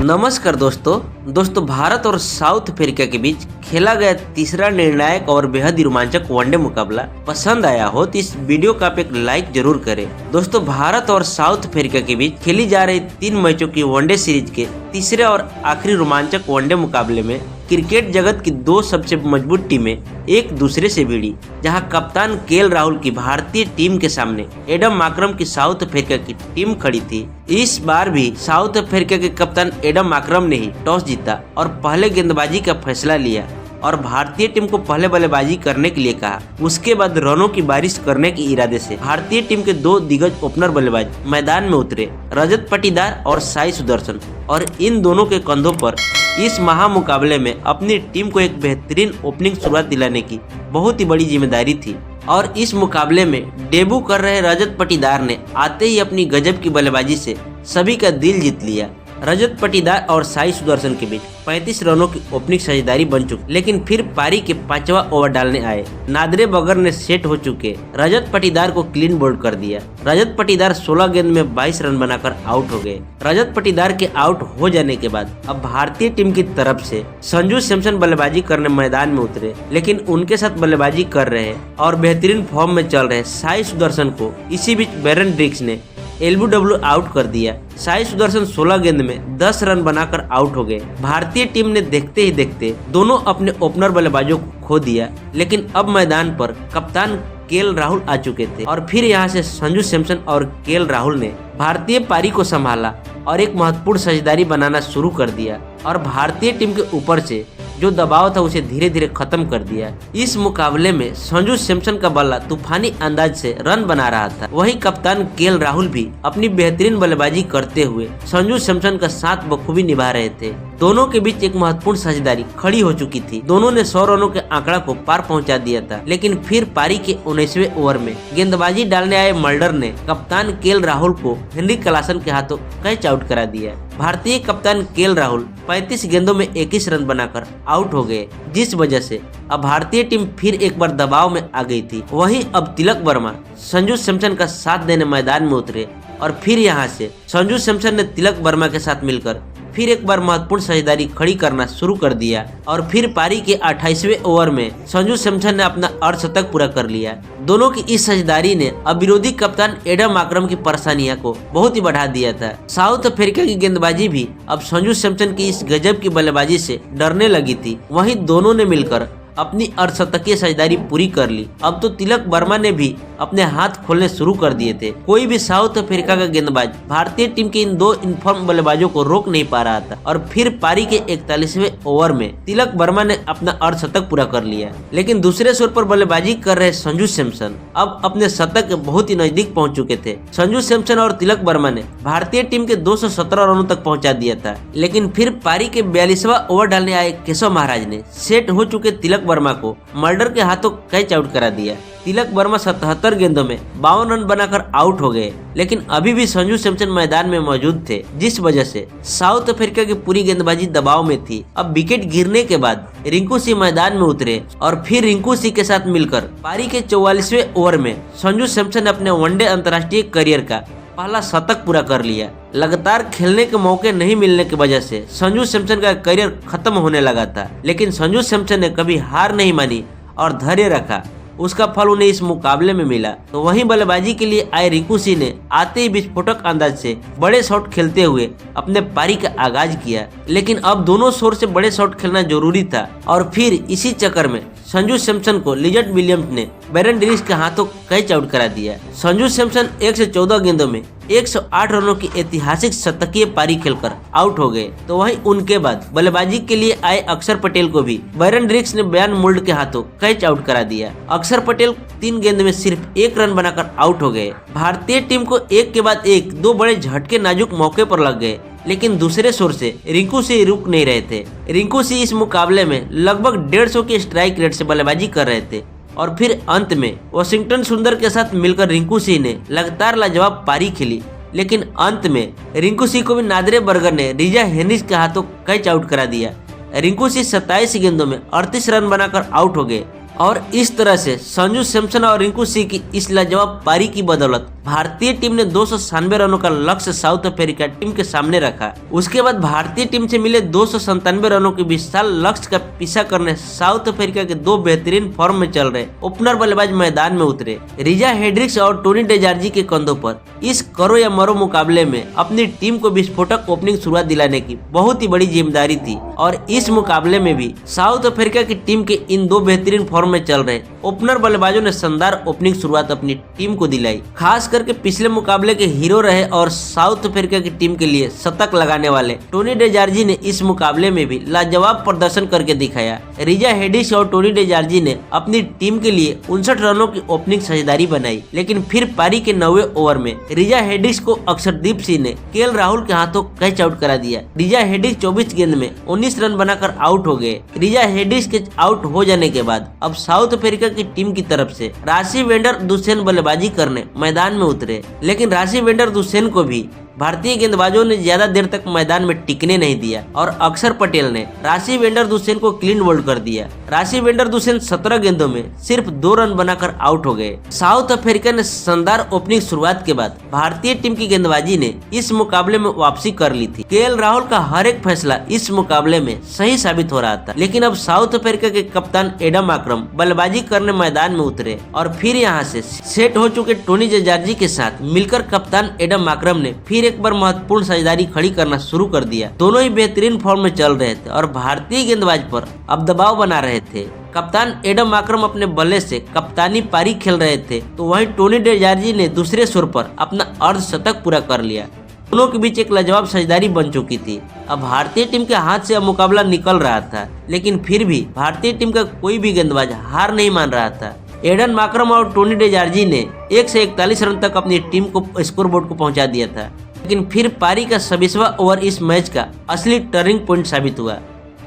नमस्कार दोस्तों भारत और साउथ अफ्रीका के बीच खेला गया तीसरा निर्णायक और बेहद रोमांचक वनडे मुकाबला पसंद आया हो तो इस वीडियो का आप एक लाइक जरूर करें। दोस्तों भारत और साउथ अफ्रीका के बीच खेली जा रही 3 मैचों की वनडे सीरीज के तीसरे और आखिरी रोमांचक वनडे मुकाबले में क्रिकेट जगत की 2 सबसे मजबूत टीमें एक दूसरे से भिड़ी, जहां कप्तान केएल राहुल की भारतीय टीम के सामने एडम माकरम की साउथ अफ्रीका की टीम खड़ी थी। इस बार भी साउथ अफ्रीका के कप्तान एडम माकरम ने ही टॉस जीता और पहले गेंदबाजी का फैसला लिया और भारतीय टीम को पहले बल्लेबाजी करने के लिए कहा। उसके बाद रनों की बारिश करने के इरादे से भारतीय टीम के 2 दिग्गज ओपनर बल्लेबाज मैदान में उतरे, रजत पाटीदार और साई सुदर्शन, और इन दोनों के कंधों पर इस महामुकाबले में अपनी टीम को एक बेहतरीन ओपनिंग शुरुआत दिलाने की बहुत ही बड़ी जिम्मेदारी थी। और इस मुकाबले में डेब्यू कर रहे रजत पाटीदार ने आते ही अपनी गजब की बल्लेबाजी से सभी का दिल जीत लिया। रजत पाटीदार और साई सुदर्शन के बीच 35 रनों की ओपनिंग साझेदारी बन चुकी, लेकिन फिर पारी के 5वां ओवर डालने आए नादरे बगर ने सेट हो चुके रजत पाटीदार को क्लीन बोल्ड कर दिया। रजत पाटीदार 16 गेंद में 22 रन बनाकर आउट हो गए। रजत पाटीदार के आउट हो जाने के बाद अब भारतीय टीम की तरफ से संजू सैमसन बल्लेबाजी करने मैदान में उतरे, लेकिन उनके साथ बल्लेबाजी कर रहे और बेहतरीन फॉर्म में चल रहे साई सुदर्शन को इसी बीच बैरन ड्रिक्स ने LBW आउट कर दिया। साई सुदर्शन 16 गेंद में 10 रन बनाकर आउट हो गए। भारतीय टीम ने देखते ही देखते दोनों अपने ओपनर बल्लेबाजों को खो दिया, लेकिन अब मैदान पर कप्तान केएल राहुल आ चुके थे और फिर यहां से संजू सैमसन और केएल राहुल ने भारतीय पारी को संभाला और एक महत्वपूर्ण साझेदारी बनाना शुरू कर दिया और भारतीय टीम के ऊपर से जो दबाव था उसे धीरे धीरे खत्म कर दिया। इस मुकाबले में संजू सैमसन का बल्ला तूफानी अंदाज से रन बना रहा था, वहीं कप्तान केएल राहुल भी अपनी बेहतरीन बल्लेबाजी करते हुए संजू सैमसन का साथ बखूबी निभा रहे थे। दोनों के बीच एक महत्वपूर्ण साझेदारी खड़ी हो चुकी थी। दोनों ने 100 रनों के आंकड़ा को पार पहुंचा दिया था, लेकिन फिर पारी के 19वें ओवर में गेंदबाजी डालने आए मल्डर ने कप्तान केएल राहुल को हेनरी क्लासन के हाथों कैच आउट करा दिया। भारतीय कप्तान केएल राहुल 35 गेंदों में 21 रन बनाकर आउट हो गए, जिस वजह से अब भारतीय टीम फिर एक बार दबाव में आ गई थी। वहीं अब तिलक वर्मा संजू सैमसन का साथ देने मैदान में उतरे और फिर यहां से संजू सैमसन ने तिलक वर्मा के साथ मिलकर फिर एक बार महत्वपूर्ण साझेदारी खड़ी करना शुरू कर दिया और फिर पारी के 28वें ओवर में संजू सैमसन ने अपना अर्धशतक पूरा कर लिया। दोनों की इस साझेदारी ने अब विरोधी कप्तान एडम माकरम की परेशानियों को बहुत ही बढ़ा दिया था। साउथ अफ्रीका की गेंदबाजी भी अब संजू सैमसन की इस गजब की बल्लेबाजी से डरने लगी थी। वहीं दोनों ने मिलकर अपनी अर्धशतकीय साझेदारी पूरी कर ली। अब तो तिलक वर्मा ने भी अपने हाथ खोलने शुरू कर दिए थे। कोई भी साउथ अफ्रीका का गेंदबाज भारतीय टीम के इन 2 इनफॉर्म बल्लेबाजों को रोक नहीं पा रहा था और फिर पारी के 41वें ओवर में तिलक वर्मा ने अपना अर्धशतक पूरा कर लिया। लेकिन दूसरे छोर पर बल्लेबाजी कर रहे संजू सैमसन अब अपने शतक के बहुत ही नजदीक पहुंच चुके थे। संजू सैमसन और तिलक वर्मा ने भारतीय टीम के 217 रनों तक पहुंचा दिया था, लेकिन फिर पारी के 42वां ओवर डालने आए केशव महाराज ने सेट हो चुके तिलक वर्मा को मल्डर के हाथों कैच आउट करा दिया। तिलक वर्मा 77 गेंदों में 52 रन बनाकर आउट हो गए, लेकिन अभी भी संजू सैमसन मैदान में मौजूद थे, जिस वजह से साउथ अफ्रीका की पूरी गेंदबाजी दबाव में थी। अब विकेट गिरने के बाद रिंकू सिंह मैदान में उतरे और फिर रिंकू सिंह के साथ मिलकर पारी के 44वें ओवर में संजू सैमसन ने अपने वनडे अंतर्राष्ट्रीय करियर का पहला शतक पूरा कर लिया। लगातार खेलने के मौके नहीं मिलने की वजह से संजू सैमसन का करियर खत्म होने लगा था, लेकिन संजू सैमसन ने कभी हार नहीं मानी और धैर्य रखा। उसका फल उन्हें इस मुकाबले में मिला। तो वहीं बल्लेबाजी के लिए आए रिंकू सिंह ने आते ही विस्फोटक अंदाज से बड़े शॉट खेलते हुए अपने पारी का आगाज किया, लेकिन अब दोनों छोर से बड़े शॉट खेलना जरूरी था और फिर इसी चक्कर में संजू सैमसन को लिजर्ड विलियम्स ने बैरन ड्रिक्स के हाथों कैच आउट करा दिया। संजू सैमसन 114 गेंदों में 108 रनों की ऐतिहासिक शतकीय पारी खेलकर आउट हो गए। तो वहीं उनके बाद बल्लेबाजी के लिए आए अक्षर पटेल को भी बैरन ड्रिक्स ने बयान मोल्ड के हाथों कैच आउट करा दिया। अक्षर पटेल 3 गेंद में सिर्फ 1 रन बनाकर आउट हो गए। भारतीय टीम को एक के बाद एक 2 बड़े झटके नाजुक मौके पर लग गए, लेकिन दूसरे छोर से रिंकू सिंह रुक नहीं रहे थे। रिंकू सिंह इस मुकाबले में लगभग 150 के स्ट्राइक रेट से बल्लेबाजी कर रहे थे और फिर अंत में वाशिंगटन सुंदर के साथ मिलकर रिंकू सिंह ने लगातार लाजवाब पारी खेली, लेकिन अंत में रिंकू सिंह को भी नादरे बर्गर ने रिजा हेनिस के हाथों कैच आउट करा दिया। रिंकू सिंह 27 गेंदों में 38 रन बनाकर आउट हो गए। और इस तरह से संजू सैमसन और रिंकू सिंह की इस लाजवाब पारी की बदौलत भारतीय टीम ने 297 रनों का लक्ष्य साउथ अफ्रीका टीम के सामने रखा। उसके बाद भारतीय टीम से मिले 297 रनों के विशाल लक्ष्य का पीछा करने साउथ अफ्रीका के दो बेहतरीन फॉर्म में चल रहे ओपनर बल्लेबाज मैदान में उतरे। रिजा हेड्रिक्स और टोनी डेजार्जी के कंधों पर इस करो या मरो मुकाबले में अपनी टीम को विस्फोटक ओपनिंग शुरुआत दिलाने की बहुत ही बड़ी जिम्मेदारी थी और इस मुकाबले में भी साउथ अफ्रीका की टीम के इन दो बेहतरीन फॉर्म में चल रहे ओपनर बल्लेबाजों ने शानदार ओपनिंग शुरुआत अपनी टीम को दिलाई। खास करके पिछले मुकाबले के हीरो रहे और साउथ अफ्रीका की टीम के लिए शतक लगाने वाले टोनी डेजार्जी ने इस मुकाबले में भी लाजवाब प्रदर्शन करके दिखाया। रिजा हेड्रिक्स और टोनी डेजार्जी ने अपनी टीम के लिए 59 रनों की ओपनिंग साझेदारी बनाई, लेकिन फिर पारी के 9वें ओवर में रिजा हेड्रिक्स को अक्षरदीप सिंह ने केएल राहुल के हाथों कैच आउट करा दिया। रिजा हेड्रिक्स 24 गेंद में 19 रन बनाकर आउट हो गए। रिजा हेड्रिक्स के आउट हो जाने के बाद अब साउथ अफ्रीका की टीम की तरफ से राशि वेंडर दुसेन बल्लेबाजी करने मैदान में उतरे, लेकिन राशि वेंडर दुसेन को भी भारतीय गेंदबाजों ने ज्यादा देर तक मैदान में टिकने नहीं दिया और अक्षर पटेल ने राशि वेंडर दुसेन को क्लीन बोल्ड कर दिया। राशि वेंडर दुसेन 17 गेंदों में सिर्फ 2 रन बनाकर आउट हो गए। साउथ अफ्रीका ने शानदार ओपनिंग शुरुआत के बाद भारतीय टीम की गेंदबाजी ने इस मुकाबले में वापसी कर ली थी। केएल राहुल का हर एक फैसला इस मुकाबले में सही साबित हो रहा था, लेकिन अब साउथ अफ्रीका के कप्तान एडम आक्रम बल्लेबाजी करने मैदान में उतरे और फिर यहाँ से सेट हो चुके टोनी डेजार्जी के साथ मिलकर कप्तान एडम आक्रम ने फिर एक बार महत्वपूर्ण साझेदारी खड़ी करना शुरू कर दिया। दोनों ही बेहतरीन फॉर्म में चल रहे थे और भारतीय गेंदबाज पर अब दबाव बना रहे थे। कप्तान एडम आक्रम अपने बल्ले से कप्तानी पारी खेल रहे थे, तो वहीं टोनी डेजार्जी ने दूसरे छोर पर अपना अर्धशतक पूरा कर लिया। दोनों के बीच एक लाजवाब साझेदारी बन चुकी थी। अब भारतीय टीम के हाथ से अब मुकाबला निकल रहा था, लेकिन फिर भी भारतीय टीम का कोई भी गेंदबाज हार नहीं मान रहा था। एडन माक्रम और टोनी डेजार्जी ने 1 से 41 रन तक अपनी टीम को स्कोरबोर्ड को पहुंचा दिया था, लेकिन फिर पारी का 26वां ओवर इस मैच का असली टर्निंग पॉइंट साबित हुआ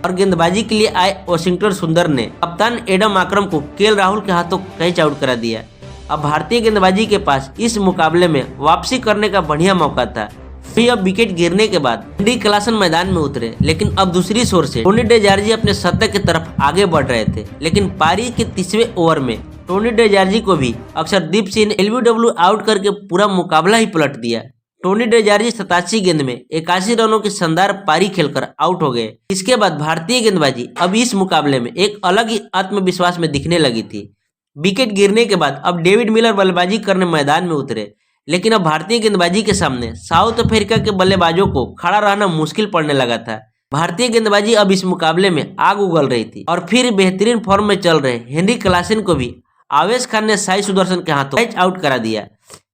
और गेंदबाजी के लिए आए वाशिंगटन सुंदर ने कप्तान एडम आक्रम को केएल राहुल के हाथों कैच आउट करा दिया। अब भारतीय गेंदबाजी के पास इस मुकाबले में वापसी करने का बढ़िया मौका था। फिर अब विकेट गिरने के बाद हेनरी क्लासन मैदान में उतरे, लेकिन अब दूसरी ओर से टोनी डेजार्जी अपने शतक की तरफ आगे बढ़ रहे थे, लेकिन पारी के 30वें ओवर में टोनी डेजार्जी को भी अक्षरदीप सिंह ने एलबीडब्ल्यू आउट करके पूरा मुकाबला ही पलट दिया। टोनी डेजार्जी 87 गेंद में 81 रनों की शानदार पारी खेलकर आउट हो गए। इसके बाद भारतीय गेंदबाजी अब इस मुकाबले में एक अलग ही आत्मविश्वास में दिखने लगी थी। विकेट गिरने के बाद अब डेविड मिलर बल्लेबाजी करने मैदान में उतरे, लेकिन अब भारतीय गेंदबाजी के सामने साउथ अफ्रीका के बल्लेबाजों को खड़ा रहना मुश्किल पड़ने लगा था। भारतीय गेंदबाजी अब इस मुकाबले में आग उगल रही थी और फिर बेहतरीन फॉर्म में चल रहे हेनरी क्लासन को भी आवेश खान ने साई सुदर्शन के हाथों कैच आउट करा दिया।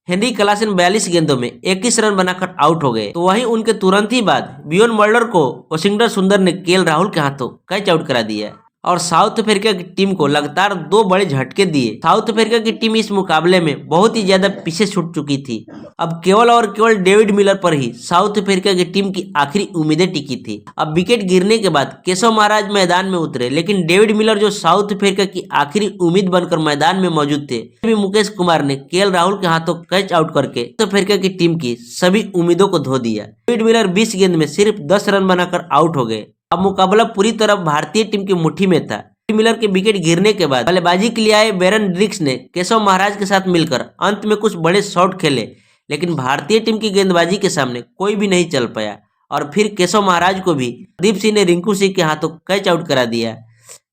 हेनरी क्लासन 42 गेंदों में 21 रन बनाकर आउट हो गए, तो वहीं उनके तुरंत ही बाद बियोन मल्डर को वाशिंगटन सुंदर ने केएल राहुल के हाथों कैच आउट करा दिया और साउथ अफ्रीका की टीम को लगातार 2 बड़े झटके दिए। साउथ अफ्रीका की टीम इस मुकाबले में बहुत ही ज्यादा पीछे छूट चुकी थी। अब केवल और केवल डेविड मिलर पर ही साउथ अफ्रीका की टीम की आखिरी उम्मीदें टिकी थी। अब विकेट गिरने के बाद केशव महाराज मैदान में उतरे, लेकिन डेविड मिलर जो साउथ अफ्रीका की आखिरी उम्मीद बनकर मैदान में मौजूद थे, भी मुकेश कुमार ने केएल राहुल के हाथों कैच आउट करके साउथ अफ्रीका की टीम की सभी उम्मीदों को धो दिया। डेविड मिलर 20 गेंद में सिर्फ 10 रन बनाकर आउट हो गए। अब मुकाबला पूरी तरह भारतीय टीम की मुट्ठी में था। मिलर के विकेट गिरने के बाद बल्लेबाजी के लिए आए बेरन ड्रिक्स ने केशव महाराज के साथ मिलकर अंत में कुछ बड़े शॉट खेले, लेकिन भारतीय टीम की गेंदबाजी के सामने कोई भी नहीं चल पाया और फिर केशव महाराज को भी दीप सिंह ने रिंकू सिंह के हाथों कैच आउट करा दिया।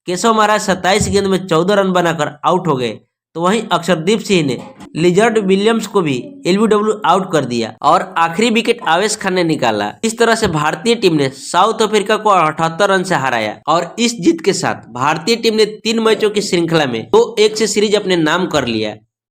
केशव महाराज 27 गेंद में 14 रन बनाकर आउट हो गए, तो वहीं अक्षरदीप सिंह ने लिजर्ड विलियम्स को भी एलबीडब्ल्यू आउट कर दिया और आखिरी विकेट आवेश खान ने निकाला। इस तरह से भारतीय टीम ने साउथ अफ्रीका को 78 रन से हराया और इस जीत के साथ भारतीय टीम ने 3 मैचों की श्रृंखला में 2-1 से सीरीज अपने नाम कर लिया।